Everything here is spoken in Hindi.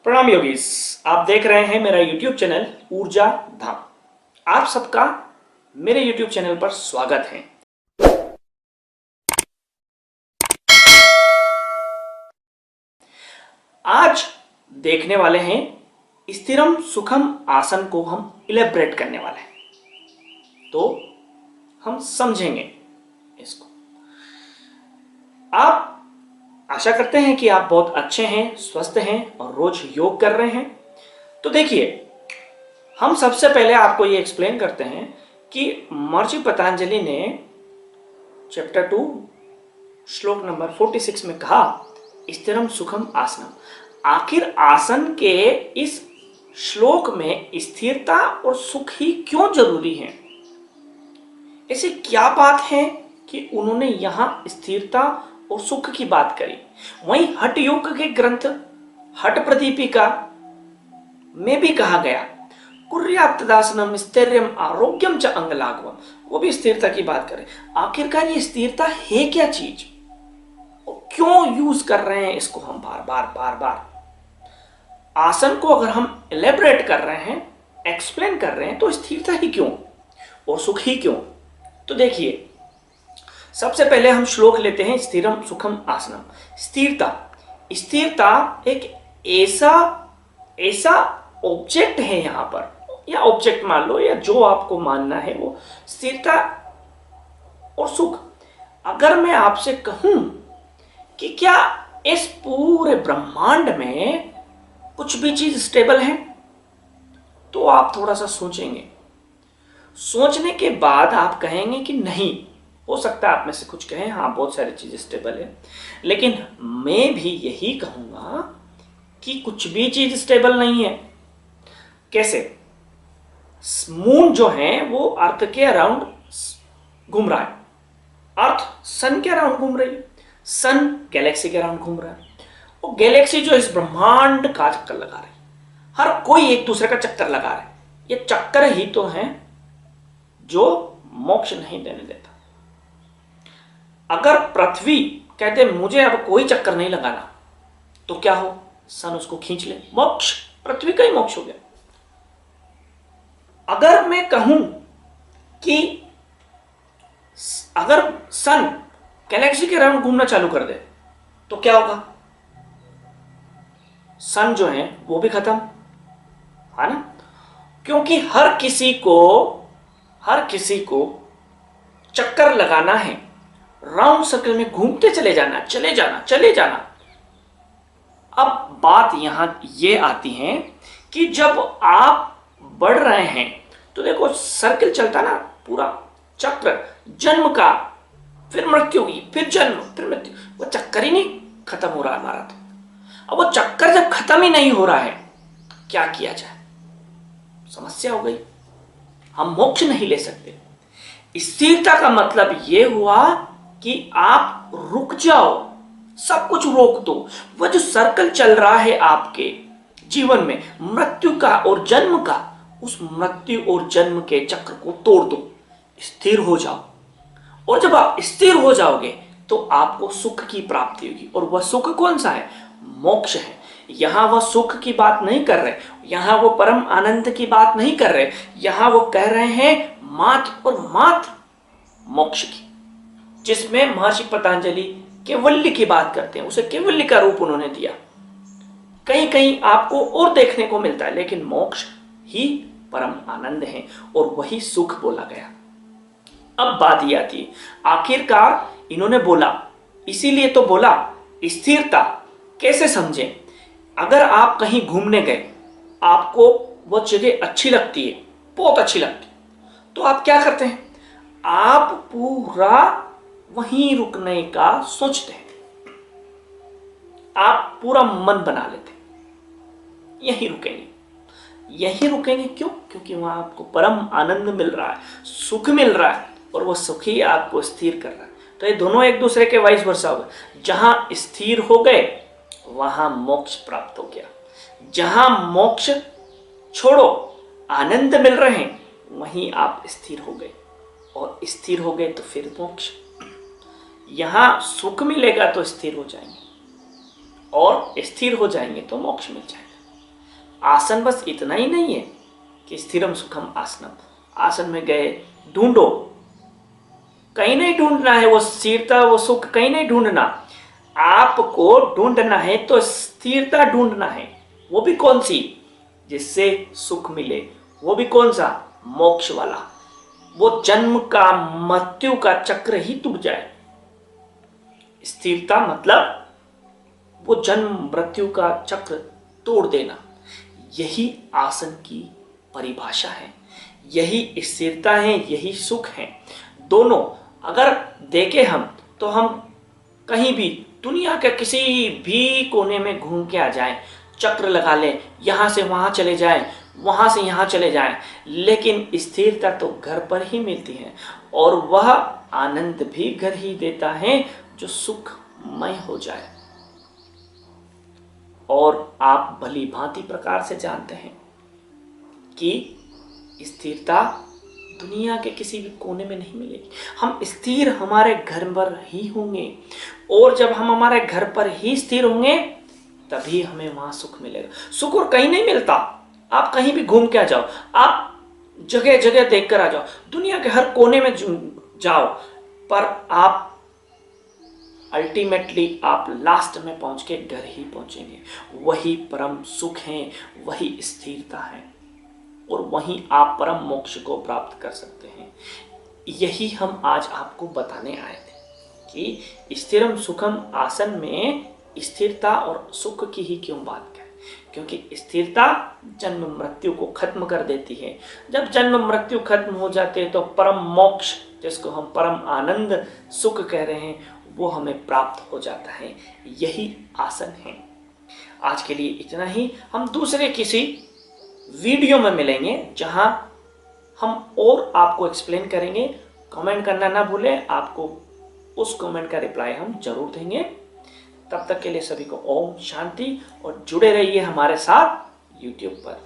प्रणाम योगीस। आप देख रहे हैं मेरा YouTube चैनल ऊर्जा धाम। आप सबका मेरे YouTube चैनल पर स्वागत है। आज देखने वाले हैं स्थिरम सुखम आसन को हम इलेबरेट करने वाले हैं, तो हम समझेंगे इसको। आप आशा करते हैं कि आप बहुत अच्छे हैं, स्वस्थ हैं और रोज योग कर रहे हैं। तो देखिए, हम सबसे पहले आपको ये एक्सप्लेन करते हैं कि महर्षि पतंजलि ने चैप्टर 2 श्लोक नंबर 46 में कहा स्थिरम सुखम आसनम। आखिर आसन के इस श्लोक में स्थिरता और सुख ही क्यों जरूरी है? ऐसी क्या बात है कि उन्होंने यहां स्थिरता और सुख की बात करी? वहीं हठ योग के ग्रंथ हठ प्रदीपिका में भी कहा गया कुर्यात्तदासनम स्थैर्यम आरोग्यम च अंगलाघवम, वो भी स्थिरता की बात करें। आखिरकार ये स्थिरता है क्या चीज और क्यों यूज कर रहे हैं इसको हम बार बार? आसन को अगर हम एलेबरेट कर रहे हैं, एक्सप्लेन कर रहे हैं, तो स्थिरता ही क्यों और सुख ही क्यों? तो देखिए, सबसे पहले हम श्लोक लेते हैं स्थिरम सुखम आसनम। स्थिरता एक ऐसा ऑब्जेक्ट है यहां पर, या ऑब्जेक्ट मान लो, या जो आपको मानना है वो स्थिरता और सुख। अगर मैं आपसे कहूं कि क्या इस पूरे ब्रह्मांड में कुछ भी चीज स्टेबल है, तो आप थोड़ा सा सोचेंगे। सोचने के बाद आप कहेंगे कि नहीं, हो सकता है आप में से कुछ कहें हाँ बहुत सारी चीजें स्टेबल है, लेकिन मैं भी यही कहूंगा कि कुछ भी चीज स्टेबल नहीं है। कैसे? मून जो है वो अर्थ के अराउंड घूम रहा है, अर्थ सन के अराउंड घूम रही है, सन गैलेक्सी के अराउंड घूम रहा है, वो गैलेक्सी जो इस ब्रह्मांड का चक्कर लगा रही है। हर कोई एक दूसरे का चक्कर लगा रहा है। ये चक्कर ही तो है जो मोक्ष नहीं देने देता। अगर पृथ्वी कहते मुझे अब कोई चक्कर नहीं लगाना, तो क्या हो? सन उसको खींच ले, मोक्ष, पृथ्वी का ही मोक्ष हो गया। अगर मैं कहूं कि अगर सन गैलेक्सी के अराउंड घूमना चालू कर दे, तो क्या होगा? सन जो है वो भी खत्म, है ना? क्योंकि हर किसी को चक्कर लगाना है, राउंड सर्कल में घूमते चले जाना। अब बात यहां ये आती है कि जब आप बढ़ रहे हैं तो देखो सर्कल चलता ना, पूरा चक्र, जन्म का, फिर मृत्यु की, फिर जन्म, फिर मृत्यु, वो चक्कर ही नहीं खत्म हो रहा है हमारा। तो अब वो चक्कर जब खत्म ही नहीं हो रहा है, क्या किया जाए? समस्या हो गई, हम मोक्ष नहीं ले सकते। स्थिरता का मतलब यह हुआ कि आप रुक जाओ, सब कुछ रोक दो। वह जो सर्कल चल रहा है आपके जीवन में, मृत्यु का और जन्म का, उस मृत्यु और जन्म के चक्र को तोड़ दो, स्थिर हो जाओ। और जब आप स्थिर हो जाओगे तो आपको सुख की प्राप्ति होगी। और वह सुख कौन सा है? मोक्ष है। यहां वह सुख की बात नहीं कर रहे, यहां वो परम आनंद की बात नहीं कर रहे, यहां वो कह रहे हैं मात्र और मात्र मोक्ष की, जिसमें महर्षि पतंजलि केवल्य की बात करते हैं। उसे केवल्य का रूप उन्होंने दिया। कहीं कहीं आपको और देखने को मिलता है, लेकिन मोक्ष ही परम आनंद है और वही सुख बोला गया। अब बात ये आती है, आखिरकार इन्होंने बोला, इसीलिए तो बोला स्थिरता कैसे समझें। अगर आप कहीं घूमने गए, आपको वो जगह अच्छी लगती है, बहुत अच्छी लगती है, तो आप क्या करते हैं? आप पूरा वहीं रुकने का सोचते हैं, आप पूरा मन बना लेते हैं यहीं रुकेंगे। क्यों? क्योंकि वहां आपको परम आनंद मिल रहा है, सुख मिल रहा है, और वो सुख ही आपको स्थिर कर रहा है। तो ये दोनों एक दूसरे के वाइस वर्सा हो गए। जहां स्थिर हो गए वहां मोक्ष प्राप्त हो गया। जहां मोक्ष छोड़ो, आनंद मिल रहे हैं, वहीं आप स्थिर हो गए, और स्थिर हो गए तो फिर मोक्ष। यहां सुख मिलेगा तो स्थिर हो जाएंगे, और स्थिर हो जाएंगे तो मोक्ष मिल जाएगा। आसन बस इतना ही नहीं है कि स्थिरम सुखम आसनम, आसन में गए ढूंढो, कहीं नहीं ढूंढना है वो स्थिरता वो सुख, कहीं नहीं ढूंढना, आपको ढूंढना है तो स्थिरता ढूंढना है। वो भी कौन सी? जिससे सुख मिले। वो भी कौन सा? मोक्ष वाला। वो जन्म का मृत्यु का चक्र ही टूट जाए। स्थिरता मतलब वो जन्म मृत्यु का चक्र तोड़ देना। यही आसन की परिभाषा है, यही स्थिरता है, यही सुख है। दोनों अगर देखें हम तो हम कहीं भी दुनिया के किसी भी कोने में घूम के आ जाएं, चक्र लगा लें, यहाँ से वहाँ चले जाएं, वहाँ से यहाँ चले जाएं, लेकिन स्थिरता तो घर पर ही मिलती है और वह आनंद भी घर ही देता है जो सुखमय हो जाए। और आप भली भांति प्रकार से जानते हैं कि स्थिरता दुनिया के किसी भी कोने में नहीं मिलेगी। हम स्थिर हमारे घर पर ही होंगे और जब हम हमारे घर पर ही स्थिर होंगे तभी हमें वहां सुख मिलेगा। सुख और कहीं नहीं मिलता। आप कहीं भी घूम के आ जाओ, आप जगह जगह देख कर आ जाओ, दुनिया के हर कोने में जाओ, पर आप अल्टीमेटली आप लास्ट में पहुंच के घर ही पहुंचेंगे। वही परम सुख है, वही स्थिरता है और वहीं आप परम मोक्ष को प्राप्त कर सकते हैं। यही हम आज आपको बताने आए थे कि स्थिरम सुखम आसन में स्थिरता और सुख की ही क्यों बात करें, क्योंकि स्थिरता जन्म मृत्यु को खत्म कर देती है। जब जन्म मृत्यु खत्म हो जाते हैं तो परम मोक्ष, जिसको हम परम आनंद सुख कह रहे हैं, वो हमें प्राप्त हो जाता है। यही आसन है। आज के लिए इतना ही। हम दूसरे किसी वीडियो में मिलेंगे जहां हम और आपको एक्सप्लेन करेंगे। कमेंट करना ना भूलें, आपको उस कमेंट का रिप्लाई हम जरूर देंगे। तब तक के लिए सभी को ओम शांति और जुड़े रहिए हमारे साथ YouTube पर।